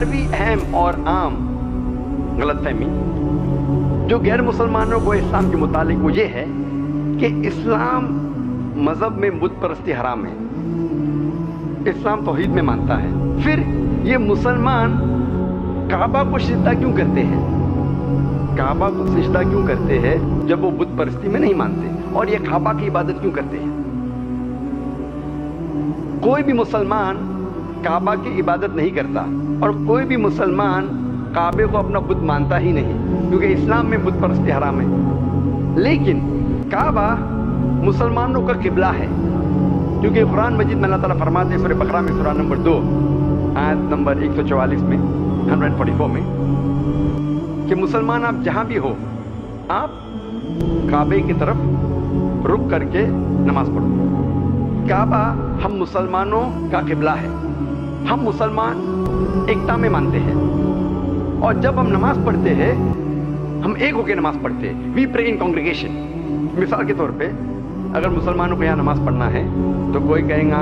भी अहम और आम गलतफहमी जो गैर मुसलमानों को इस्लाम के मुतालिक वो ये है कि इस्लाम मज़हब में बुत परस्ती हराम है, इस्लाम तौहीद में मानता है। फिर ये मुसलमान काबा को सिजदा क्यों करते हैं, काबा को सिजदा क्यों करते हैं जब वो बुत परस्ती में नहीं मानते, और ये काबा की इबादत क्यों करते हैं। कोई भी मुसलमान काबा की इबादत नहीं करता और कोई भी मुसलमान काबे को अपना बुत मानता ही नहीं, क्योंकि इस्लाम में बुत परस्ती हराम है। लेकिन काबा मुसलमानों का किबला है, क्योंकि कुरान मजीद में अल्लाह ताला फरमाते हैं सूरह बकरा में सूरह नंबर 2 आयत नंबर 144 में 144 में कि मुसलमान आप जहां भी हो आप काबे की तरफ रुक करके नमाज पढ़ो। काबा हम मुसलमानों का किबला है, हम मुसलमान एकता में मानते हैं, और जब हम नमाज पढ़ते हैं हम एक होकर नमाज पढ़ते हैं, वी प्रे इन कांग्रेगेशन। मिसाल के तौर पे अगर मुसलमानों को यहाँ नमाज पढ़ना है तो कोई कहेगा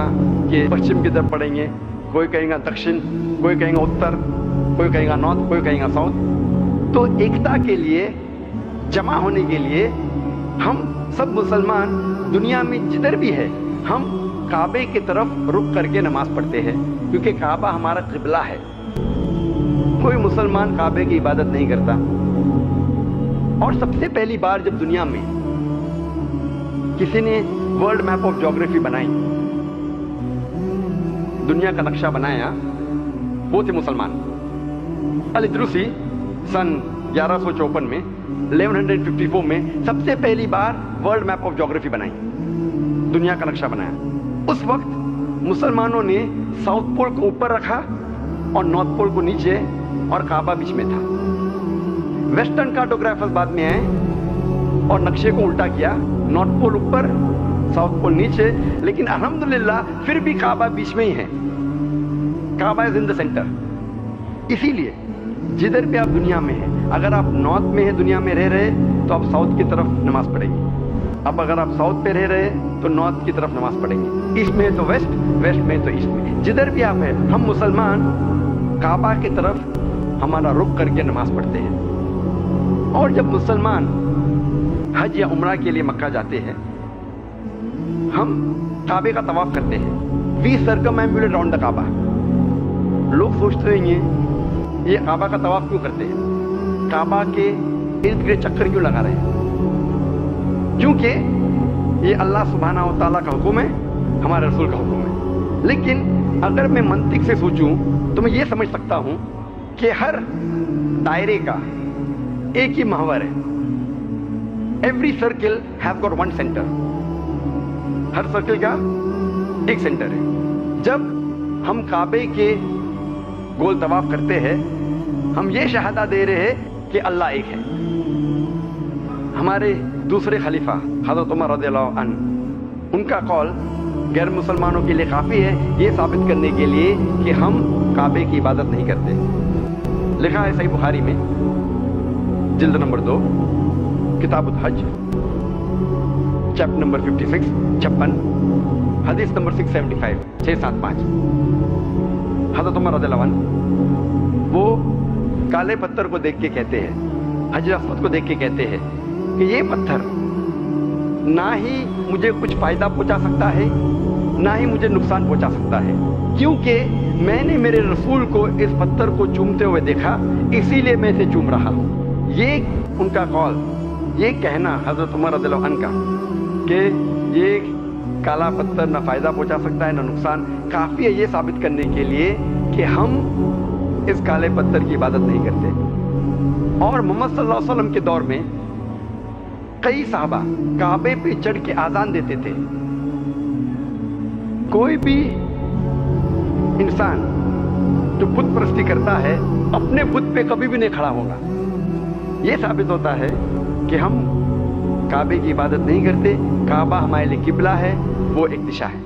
कि पश्चिम की तरफ पढ़ेंगे, कोई कहेगा दक्षिण, कोई कहेगा उत्तर, कोई कहेगा नॉर्थ, कोई कहेगा साउथ। तो एकता के लिए, जमा होने के लिए हम सब मुसलमान दुनिया में जिधर भी है हम काबे की तरफ रुक करके नमाज पढ़ते हैं, क्योंकि काबा हमारा किबला है। कोई मुसलमान काबे की इबादत नहीं करता। और सबसे पहली बार जब दुनिया में किसी ने वर्ल्ड मैप ऑफ ज्योग्राफी बनाई, दुनिया का नक्शा बनाया, वो थे मुसलमान। अल-इद्रिसी सन 1154 में 1154 में सबसे पहली बार वर्ल्ड मैप ऑफ ज्योग्राफी बनाई, दुनिया का नक्शा बनाया। उस वक्त मुसलमानों ने साउथ पोल को ऊपर रखा और नॉर्थ पोल को नीचे, और काबा बीच में था। वेस्टर्न कार्टोग्राफर्स बाद में आए और नक्शे को उल्टा किया, नॉर्थ पोल ऊपर साउथ पोल नीचे, लेकिन अल्हम्दुलिल्लाह फिर भी काबा बीच में ही है। काबा इज इन द सेंटर। इसीलिए जिधर भी आप दुनिया में हैं, अगर आप नॉर्थ में हैं, दुनिया में रह रहे तो आप साउथ की तरफ नमाज पढ़ेंगे, अब अगर आप साउथ पे रह रहे तो नॉर्थ की तरफ नमाज पढ़ेंगे, ईस्ट में तो वेस्ट, वेस्ट में तो ईस्ट में, जिधर भी आप हैं हम मुसलमान काबा की तरफ हमारा रुख करके नमाज पढ़ते हैं। और जब मुसलमान हज या उम्रा के लिए मक्का जाते हैं हम काबे का तवाफ करते हैं, वी सर्कमएम्बुलेट राउंड द काबा। लोग सोचते हैं ये काबा का तवाफ क्यों करते हैं, काबा के इर्द गिर्द चक्कर क्यों लगा रहे हैं, क्योंकि ये अल्लाह सुब्हाना व तआला का हुक्म है, हमारे रसूल का हुक्म है। लेकिन अगर मैं मंतिक से सोचूं तो मैं ये समझ सकता हूं कि हर दायरे का एक ही महवर है। Every circle have got one centre, her circle का एक सेंटर है। जब हम काबे के गोल तवाफ करते हैं हम ये शहादा दे रहे हैं कि अल्लाह एक है। हमारे दूसरे खलीफा हज़रत उमर रज़ियल्लाहु अन्हु, उनका कौल गैर मुसलमानों के लिए काफ़ी है ये साबित करने के लिए कि हम काबे की इबादत नहीं करते। लिखा है सही बुखारी में जिल्द नंबर 2 किताबुल हज चैप्टर नंबर 56 हदीस नंबर 675 हज़रत उमर रज़ियल्लाहु अन्हु वो काले पत्थर को देख के कहते हैं, हजर अस्वद को देख के कहते हैं कि ये पत्थर ना ही मुझे कुछ फायदा पहुंचा सकता है ना ही मुझे नुकसान पहुंचा सकता है, क्योंकि मैंने मेरे रसूल को इस पत्थर को चूमते हुए देखा, इसीलिए मैं इसे चूम रहा हूँ। ये उनका कौल, ये कहना हजरत उमर रज़ियल्लाहु अन्हु का कि ये काला पत्थर ना फायदा पहुंचा सकता है ना नुकसान, काफ़ी है ये साबित करने के लिए कि हम इस काले पत्थर की इबादत नहीं करते। और मोहम्मद सल्लल्लाहु अलैहि वसल्लम के दौर में कई साहबा काबे पे चढ़ के आजान देते थे। कोई भी इंसान जो बुत परस्ती करता है अपने बुत पे कभी भी नहीं खड़ा होगा। ये साबित होता है कि हम काबे की इबादत नहीं करते, काबा हमारे लिए किबला है, वो एक दिशा है।